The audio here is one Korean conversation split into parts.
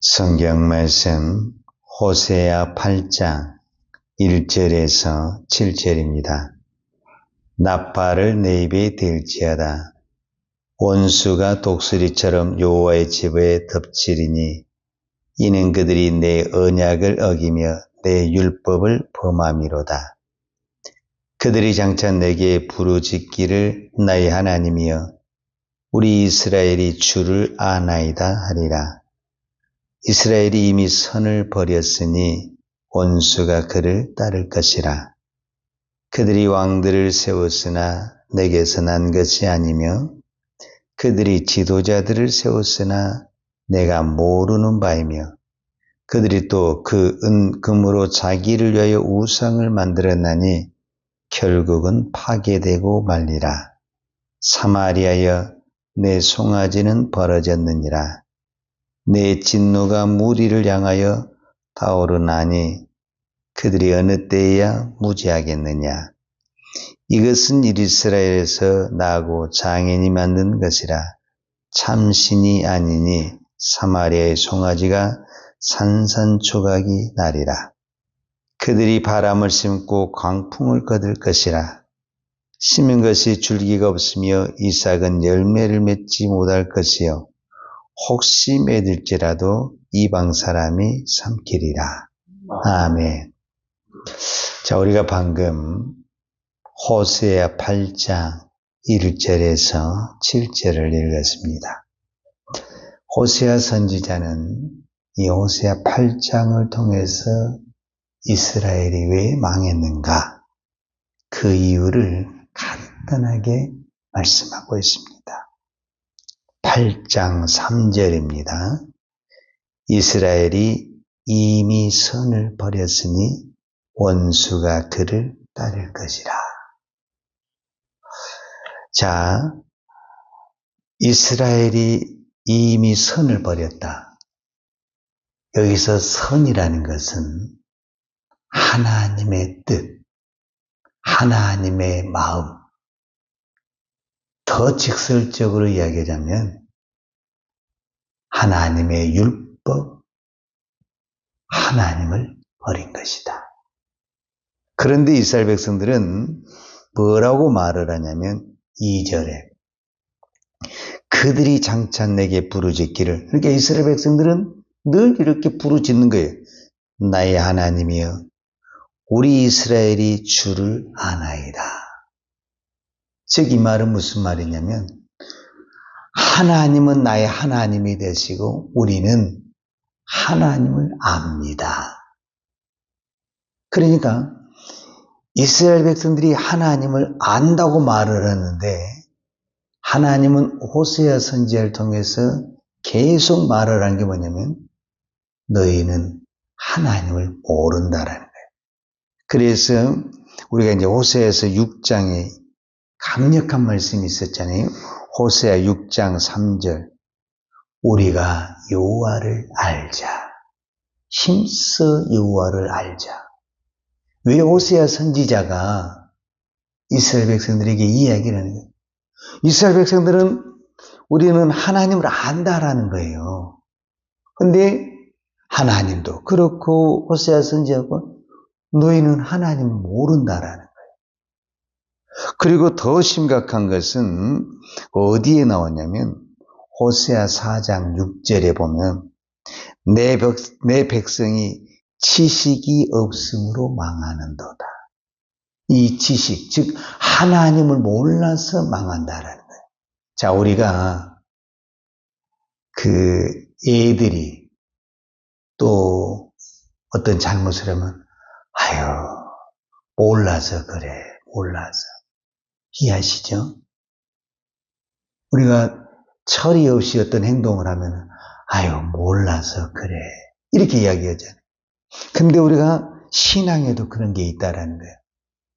성경 말씀 호세아 8장 1절에서 7절입니다. 나팔을 내 입에 댈지어다. 원수가 독수리처럼 여호와의 집에 덮치리니 이는 그들이 내 언약을 어기며 내 율법을 범함이로다. 그들이 장차 내게 부르짖기를 나의 하나님이여 우리 이스라엘이 주를 아나이다 하리라. 이스라엘이 이미 선을 버렸으니 원수가 그를 따를 것이라. 그들이 왕들을 세웠으나 내게서 난 것이 아니며 그들이 지도자들을 세웠으나 내가 모르는 바이며 그들이 또 그 금으로 자기를 위하여 우상을 만들었나니 결국은 파괴되고 말리라. 사마리아여 내 송아지는 벌어졌느니라. 내 진노가 무리를 향하여 타오르나니 그들이 어느 때에야 무지하겠느냐. 이것은 이스라엘에서 나고 장인이 만든 것이라. 참신이 아니니 사마리아의 송아지가 산산조각이 나리라. 그들이 바람을 심고 광풍을 거둘 것이라. 심은 것이 줄기가 없으며 이삭은 열매를 맺지 못할 것이요 혹시 맺을지라도 이방 사람이 삼키리라. 아멘. 자, 우리가 방금 호세아 8장 1절에서 7절을 읽었습니다. 호세아 선지자는 이 호세아 8장을 통해서 이스라엘이 왜 망했는가? 그 이유를 간단하게 말씀하고 있습니다. 8장 3절입니다. 이스라엘이 이미 선을 버렸으니 원수가 그를 따를 것이라. 자, 이스라엘이 이미 선을 버렸다. 여기서 선이라는 것은 하나님의 뜻, 하나님의 마음, 더 직설적으로 이야기하자면 하나님의 율법, 하나님을 버린 것이다. 그런데 이스라엘 백성들은 뭐라고 말을 하냐면 2절에 그들이 장차 내게 부르짖기를, 그러니까 이스라엘 백성들은 늘 이렇게 부르짖는 거예요. 나의 하나님이여 우리 이스라엘이 주를 아나이다. 즉 이 말은 무슨 말이냐면 하나님은 나의 하나님이 되시고 우리는 하나님을 압니다. 그러니까 이스라엘 백성들이 하나님을 안다고 말을 하는데 하나님은 호세아 선지자를 통해서 계속 말을 한 게 뭐냐면 너희는 하나님을 모른다라는 거예요. 그래서 우리가 이제 호세아에서 6장에 강력한 말씀이 있었잖아요. 호세아 6장 3절 우리가 여호와를 알자. 힘써 여호와를 알자. 왜 호세아 선지자가 이스라엘 백성들에게 이야기를 하는 거예요? 이스라엘 백성들은 우리는 하나님을 안다라는 거예요. 근데 하나님도 그렇고 호세아 선지자고 너희는 하나님을 모른다라는 거예요. 그리고 더 심각한 것은 어디에 나왔냐면 호세아 4장 6절에 보면 내 백성이 지식이 없음으로 망하는도다. 이 지식, 즉 하나님을 몰라서 망한다라는 거예요. 자, 우리가 그 애들이 또 어떤 잘못을 하면 몰라서 그래, 몰라서. 이해하시죠? 우리가 철이 없이 어떤 행동을 하면 몰라서 그래, 이렇게 이야기하잖아요. 근데 우리가 신앙에도 그런 게 있다라는 거예요.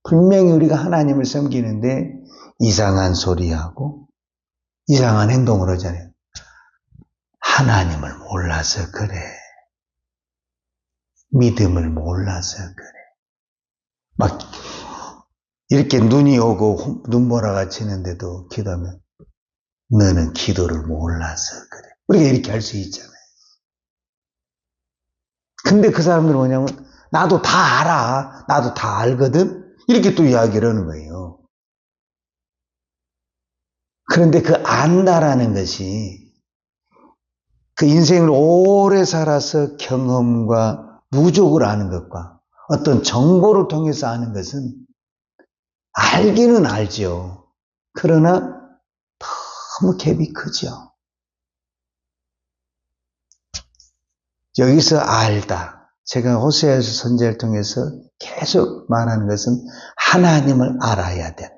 분명히 우리가 하나님을 섬기는데 이상한 소리하고 이상한 행동을 하잖아요. 하나님을 몰라서 그래. 믿음을 몰라서 그래. 막 이렇게 눈이 오고 눈보라가 치는데도 기도하면 너는 기도를 몰라서 그래. 우리가 이렇게 할 수 있잖아요. 근데 그 사람들은 뭐냐면 나도 다 알아. 나도 다 알거든. 이렇게 또 이야기를 하는 거예요. 그런데 그 안다라는 것이 그 인생을 오래 살아서 경험과 누적을 아는 것과 어떤 정보를 통해서 아는 것은 알기는 알죠. 그러나 너무 갭이 크죠. 여기서 알다. 제가 호세아서 선지자를 통해서 계속 말하는 것은 하나님을 알아야 된다.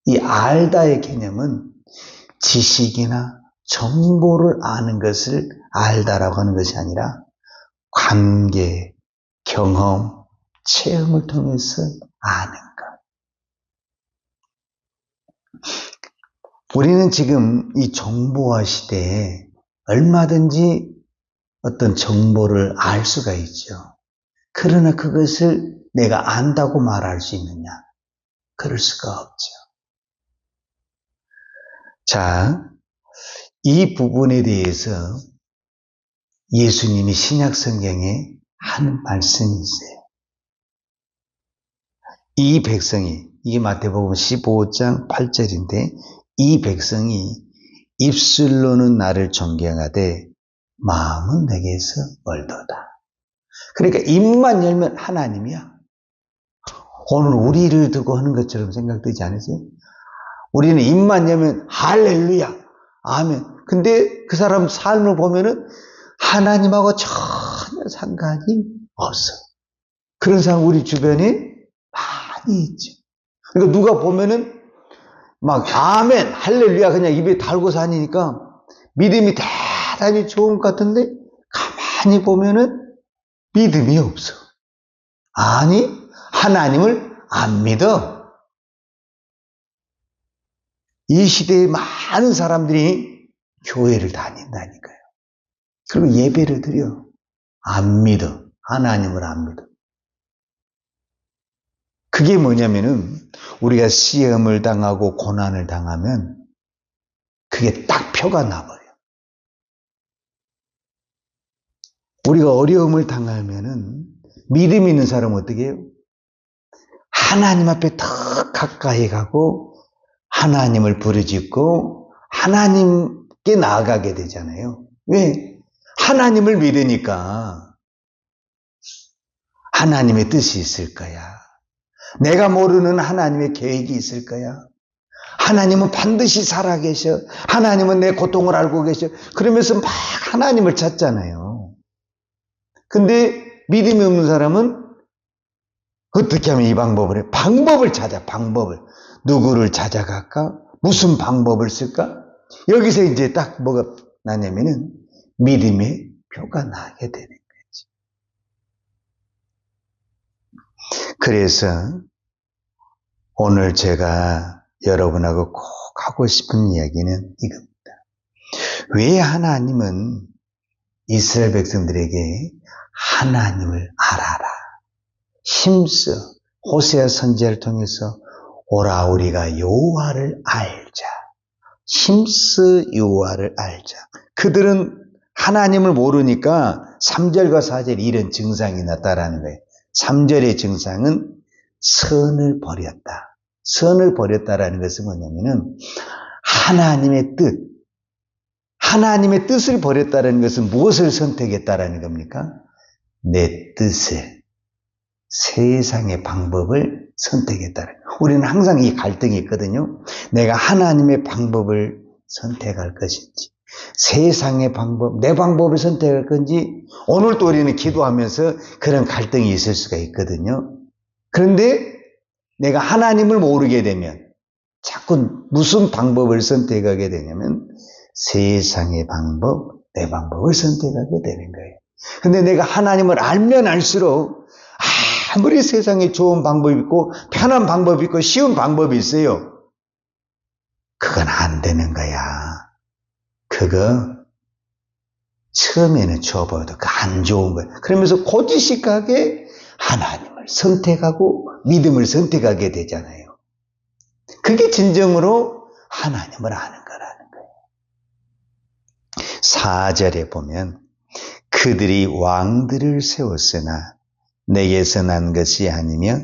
이 알다의 개념은 지식이나 정보를 아는 것을 알다라고 하는 것이 아니라 관계, 경험, 체험을 통해서 아는 것. 우리는 지금 이 정보화 시대에 얼마든지 어떤 정보를 알 수가 있죠. 그러나 그것을 내가 안다고 말할 수 있느냐? 그럴 수가 없죠. 자, 이 부분에 대해서 예수님이 신약 성경에 한 말씀이 있어요. 이 백성이, 이게 마태복음 15장 8절인데, 이 백성이 입술로는 나를 존경하되 마음은 내게서 멀도다. 그러니까 입만 열면 하나님이야. 오늘 우리를 두고 하는 것처럼 생각되지 않으세요? 우리는 입만 열면 할렐루야, 아멘. 근데 그 사람 삶을 보면은 하나님하고 전혀 상관이 없어. 그런 사람 우리 주변에 많이 있죠. 그러니까 누가 보면은 막 아멘, 할렐루야 그냥 입에 달고 다니니까 믿음이 대단히 좋은 것 같은데 가만히 보면은 믿음이 없어. 아니, 하나님을 안 믿어. 이 시대에 많은 사람들이 교회를 다닌다니까요. 그리고 예배를 드려. 안 믿어. 하나님을 안 믿어. 그게 뭐냐면은 우리가 시험을 당하고 고난을 당하면 그게 딱 표가 나버려. 우리가 어려움을 당하면은 믿음 있는 사람은 어떻게 해요? 하나님 앞에 더 가까이 가고 하나님을 부르짖고 하나님께 나아가게 되잖아요. 왜? 하나님을 믿으니까 하나님의 뜻이 있을 거야. 내가 모르는 하나님의 계획이 있을 거야. 하나님은 반드시 살아계셔. 하나님은 내 고통을 알고 계셔. 그러면서 막 하나님을 찾잖아요. 근데 믿음이 없는 사람은 어떻게 하면 이 방법을 해? 방법을 찾아, 방법을. 누구를 찾아갈까? 무슨 방법을 쓸까? 여기서 이제 딱 뭐가 나냐면은 믿음의 표가 나게 되는 거지. 그래서 오늘 제가 여러분하고 꼭 하고 싶은 이야기는 이겁니다. 왜 하나님은 이스라엘 백성들에게 하나님을 알아라, 힘써 호세아 선지자를 통해서 오라 우리가 여호와를 알자, 힘써 여호와를 알자. 그들은 하나님을 모르니까 3절과 4절에 이런 증상이 나타나는 거예요. 3절의 증상은 선을 버렸다. 선을 버렸다라는 것은 뭐냐면은 하나님의 뜻, 하나님의 뜻을 버렸다는 것은 무엇을 선택했다라는 겁니까? 내 뜻을, 세상의 방법을 선택했다는 거예요. 우리는 항상 이 갈등이 있거든요. 내가 하나님의 방법을 선택할 것인지, 세상의 방법, 내 방법을 선택할 건지, 오늘도 우리는 기도하면서 그런 갈등이 있을 수가 있거든요. 그런데 내가 하나님을 모르게 되면 자꾸 무슨 방법을 선택하게 되냐면 세상의 방법, 내 방법을 선택하게 되는 거예요. 근데 내가 하나님을 알면 알수록 아무리 세상에 좋은 방법이 있고 편한 방법이 있고 쉬운 방법이 있어요. 그건 안 되는 거야. 그거 처음에는 줘봐도 그 안 좋은 거야. 그러면서 고지식하게 하나님을 선택하고 믿음을 선택하게 되잖아요. 그게 진정으로 하나님을 아는 거라는 거예요. 4절에 보면 그 그들이 왕들을 세웠으나 내게서 난 것이 아니며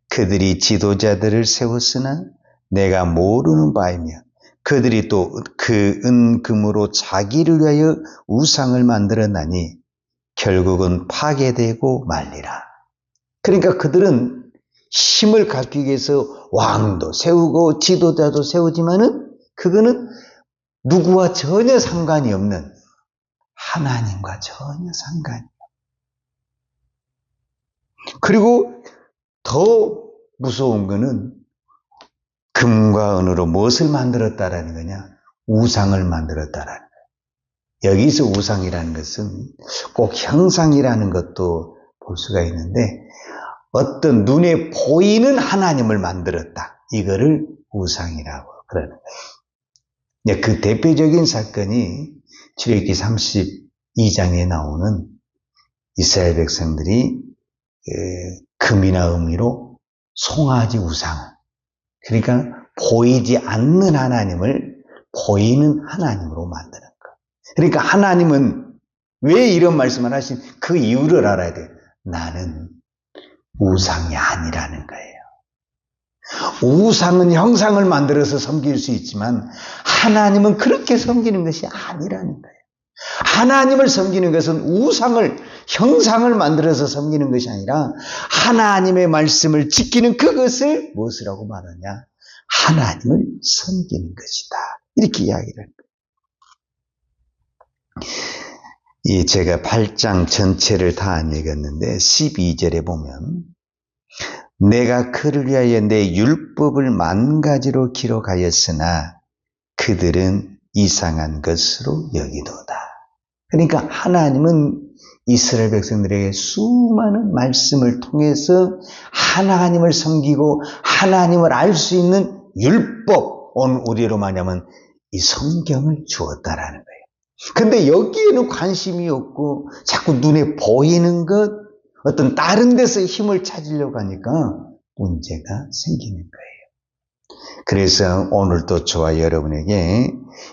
그들이 지도자들을 세웠으나 내가 모르는 바이며 그들이 또 그 은금으로 자기를 위하여 우상을 만들었나니 결국은 파괴되고 말리라. 그러니까 그들은 힘을 갖기 위해서 왕도 세우고 지도자도 세우지만은 그거는 누구와 전혀 상관이 없는 하나님과 전혀 상관이 없는. 그리고 더 무서운 거는 금과 은으로 무엇을 만들었다라는 거냐? 우상을 만들었다라는 거예요. 여기서 우상이라는 것은 꼭 형상이라는 것도 볼 수가 있는데 어떤 눈에 보이는 하나님을 만들었다. 이거를 우상이라고 그러는 거예요. 그 대표적인 사건이 출애굽기 32장에 나오는 이스라엘 백성들이 금이나 은으로 송아지 우상, 그러니까 보이지 않는 하나님을 보이는 하나님으로 만드는 것. 그러니까 하나님은 왜 이런 말씀을 하신 그 이유를 알아야 돼요. 나는 우상이 아니라는 거예요. 우상은 형상을 만들어서 섬길 수 있지만 하나님은 그렇게 섬기는 것이 아니라는 거예요. 하나님을 섬기는 것은 우상을, 형상을 만들어서 섬기는 것이 아니라 하나님의 말씀을 지키는 그것을 무엇이라고 말하냐? 하나님을 섬기는 것이다. 이렇게 이야기를 합니다. 제가 8장 전체를 다 안 읽었는데 12절에 보면 내가 그를 위하여 내 율법을 만 가지로 기록하였으나 그들은 이상한 것으로 여기도다. 그러니까 하나님은 이스라엘 백성들에게 수많은 말씀을 통해서 하나님을 섬기고 하나님을 알 수 있는 율법, 오늘 우리로 말하면 이 성경을 주었다라는 거예요. 근데 여기에는 관심이 없고 자꾸 눈에 보이는 것, 어떤 다른 데서 힘을 찾으려고 하니까 문제가 생기는 거예요. 그래서 오늘도 저와 여러분에게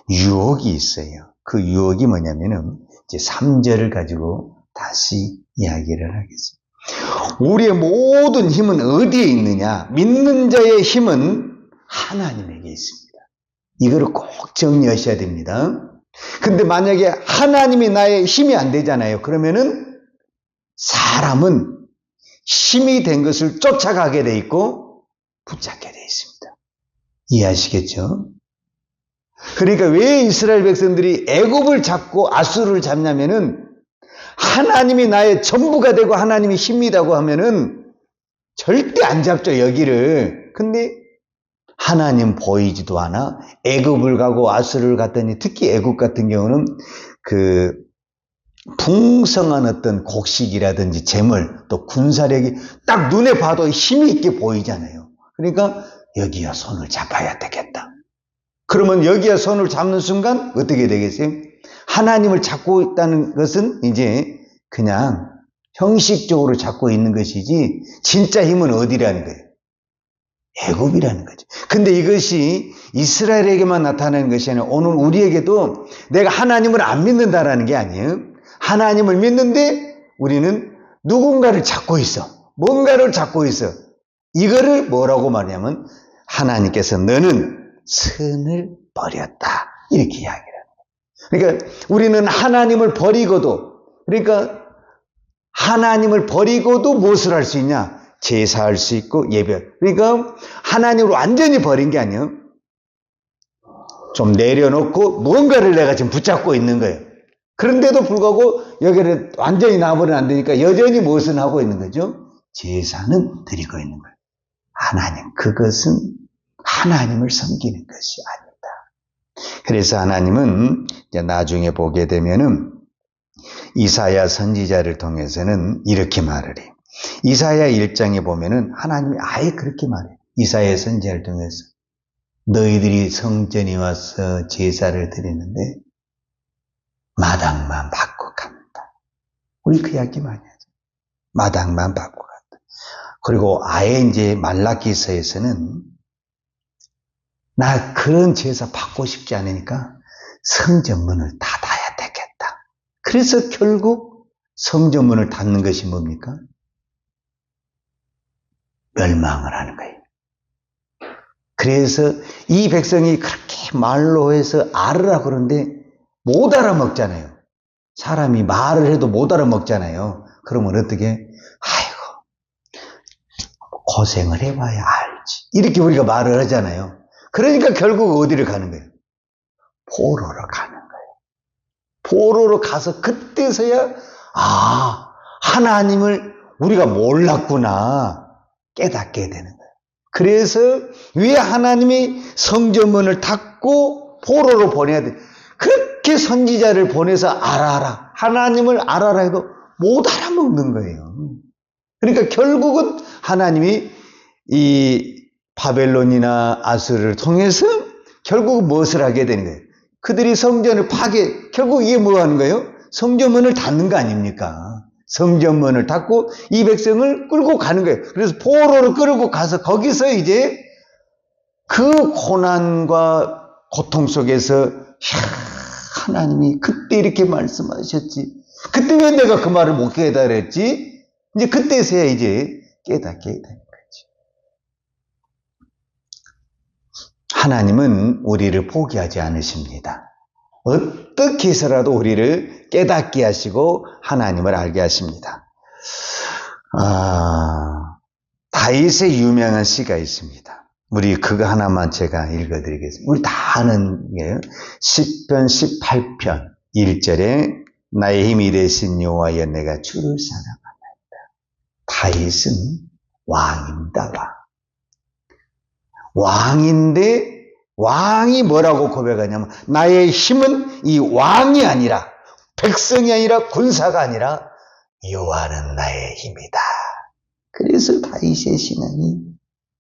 유혹이 있어요. 그 유혹이 뭐냐면은 이제 3절을 가지고 다시 이야기를 하겠습니다. 우리의 모든 힘은 어디에 있느냐? 믿는 자의 힘은 하나님에게 있습니다. 이거를 꼭 정리하셔야 됩니다. 근데 만약에 하나님이 나의 힘이 안 되잖아요. 그러면은 사람은 힘이 된 것을 쫓아가게 돼 있고 붙잡게 돼 있습니다. 이해하시겠죠? 그러니까 왜 이스라엘 백성들이 애굽을 잡고 아수르를 잡냐면은 하나님이 나의 전부가 되고 하나님이 힘이라고 하면은 절대 안 잡죠, 여기를. 근데 하나님 보이지도 않아. 애굽을 가고 아수르를 갔더니 특히 애굽 같은 경우는 그 풍성한 어떤 곡식이라든지 재물 또 군사력이 딱 눈에 봐도 힘이 있게 보이잖아요. 그러니까 여기야 손을 잡아야 되겠다. 그러면 여기야 손을 잡는 순간 어떻게 되겠어요? 하나님을 잡고 있다는 것은 이제 그냥 형식적으로 잡고 있는 것이지 진짜 힘은 어디라는 거예요? 애굽이라는 거죠. 근데 이것이 이스라엘에게만 나타나는 것이 아니라 오늘 우리에게도 내가 하나님을 안 믿는다라는 게 아니에요. 하나님을 믿는데 우리는 누군가를 찾고 있어. 뭔가를 찾고 있어. 이거를 뭐라고 말하냐면 하나님께서 너는 선을 버렸다. 이렇게 이야기를 합니다. 그러니까 우리는 하나님을 버리고도, 그러니까 하나님을 버리고도 무엇을 할 수 있냐? 제사할 수 있고 예배. 그러니까 하나님을 완전히 버린 게 아니에요. 좀 내려놓고 무언가를 내가 지금 붙잡고 있는 거예요. 그런데도 불구하고 여기를 완전히 놔버리면 안 되니까 여전히 무엇을 하고 있는 거죠? 제사는 드리고 있는 거예요. 하나님, 그것은 하나님을 섬기는 것이 아니다. 그래서 하나님은 이제 나중에 보게 되면은 이사야 선지자를 통해서는 이렇게 말을 해요. 이사야 1장에 보면은 하나님이 아예 그렇게 말해요. 이사야 선지자를 통해서 너희들이 성전에 와서 제사를 드리는데 마당만 받고 간다. 우리 그 이야기 많이 하죠. 마당만 받고 간다. 그리고 아예 이제 말라기서에서는 나 그런 제사 받고 싶지 않으니까 성전 문을 닫아야 되겠다. 그래서 결국 성전문을 닫는 것이 뭡니까? 멸망을 하는 거예요. 그래서 이 백성이 그렇게 말로 해서 알으라고 그러는데 못 알아먹잖아요. 사람이 말을 해도 못 알아먹잖아요. 그러면 어떻게? 아이고, 고생을 해봐야 알지. 이렇게 우리가 말을 하잖아요. 그러니까 결국 어디를 가는 거예요? 포로로 가는 거예요. 포로로 가서 그때서야 하나님을 우리가 몰랐구나 깨닫게 되는 거예요. 그래서 왜 하나님이 성전문을 닫고 포로로 보내야 돼? 그렇게 선지자를 보내서 알아라, 하나님을 알아라 해도 못 알아먹는 거예요. 그러니까 결국은 하나님이 이 바벨론이나 아수르를 통해서 결국 무엇을 하게 되는 거예요? 그들이 성전을 결국 이게 뭐 하는 거예요? 성전문을 닫는 거 아닙니까? 성전문을 닫고 이 백성을 끌고 가는 거예요. 그래서 포로로 끌고 가서 거기서 이제 그 고난과 고통 속에서 하나님이 그때 이렇게 말씀하셨지. 그때 왜 내가 그 말을 못 깨달았지? 이제 그때서야 이제 깨닫게 되는 거지. 하나님은 우리를 포기하지 않으십니다. 어떻게 해서라도 우리를 깨닫게 하시고 하나님을 알게 하십니다. 다윗의 유명한 시가 있습니다. 우리 그거 하나만 제가 읽어드리겠습니다. 우리 다 아는 게요. 시편 18편 1절에 나의 힘이 되신 여호와여 내가 주를 사랑하나이다. 다윗은 왕입니다. 왕인데 왕이 뭐라고 고백하냐면 나의 힘은 이 왕이 아니라 백성이 아니라 군사가 아니라 여호와는 나의 힘이다. 그래서 다윗의 신앙이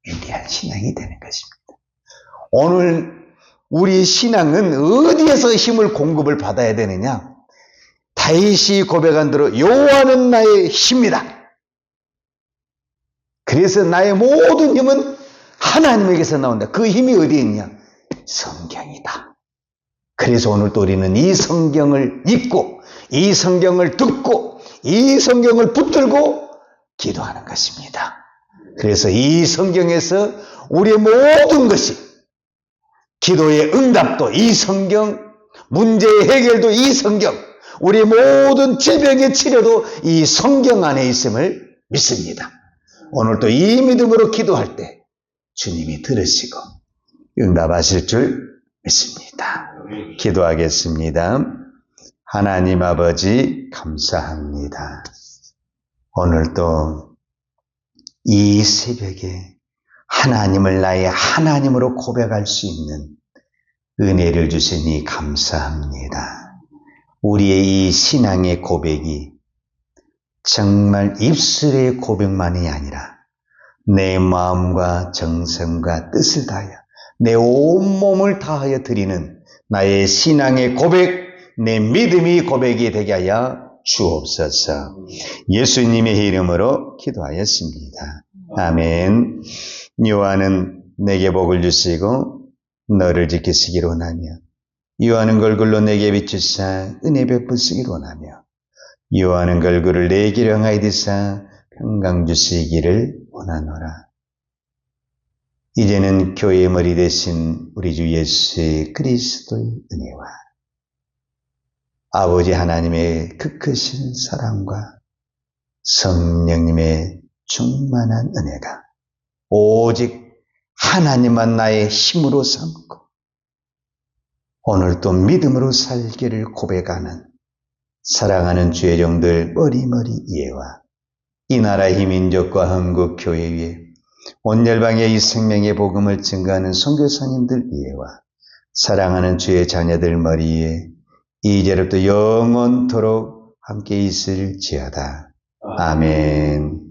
위대한 신앙이 되는 것입니다. 오늘 우리 신앙은 어디에서 힘을 공급을 받아야 되느냐? 다윗이 고백한 대로 여호와는 나의 힘이다. 그래서 나의 모든 힘은 하나님에게서 나온다. 그 힘이 어디에 있냐? 성경이다. 그래서 오늘 또 우리는 이 성경을 읽고 이 성경을 듣고 이 성경을 붙들고 기도하는 것입니다. 그래서 이 성경에서 우리의 모든 것이 기도의 응답도 이 성경, 문제의 해결도 이 성경, 우리의 모든 질병의 치료도 이 성경 안에 있음을 믿습니다. 오늘도 이 믿음으로 기도할 때 주님이 들으시고 응답하실 줄 믿습니다. 기도하겠습니다. 하나님 아버지 감사합니다. 오늘도 이 새벽에 하나님을 나의 하나님으로 고백할 수 있는 은혜를 주시니 감사합니다. 우리의 이 신앙의 고백이 정말 입술의 고백만이 아니라 내 마음과 정성과 뜻을 다하여 내 온몸을 다하여 드리는 나의 신앙의 고백, 내 믿음의 고백이 되게 하여 주옵소서. 예수님의 이름으로 기도하였습니다. 아멘. 여호와는 내게 복을 주시고 너를 지키시기를 원하며 여호와는 걸굴로 내게 비추사 은혜 베푸시기를 원하며 여호와는 걸굴을 내게 향하여 드사 평강 주시기를 원하노라. 이제는 교회의 머리 되신 우리 주 예수 그리스도의 은혜와 아버지 하나님의 그 크신 사랑과 성령님의 충만한 은혜가 오직 하나님만 나의 힘으로 삼고 오늘도 믿음으로 살기를 고백하는 사랑하는 주의 종들 머리머리 이해와 이 나라의 민족과 한국교회 위에 온 열방의 이 생명의 복음을 증거하는 선교사님들 이해와 사랑하는 주의 자녀들 머리에 이제부터 영원토록 함께 있을지어다. 아멘.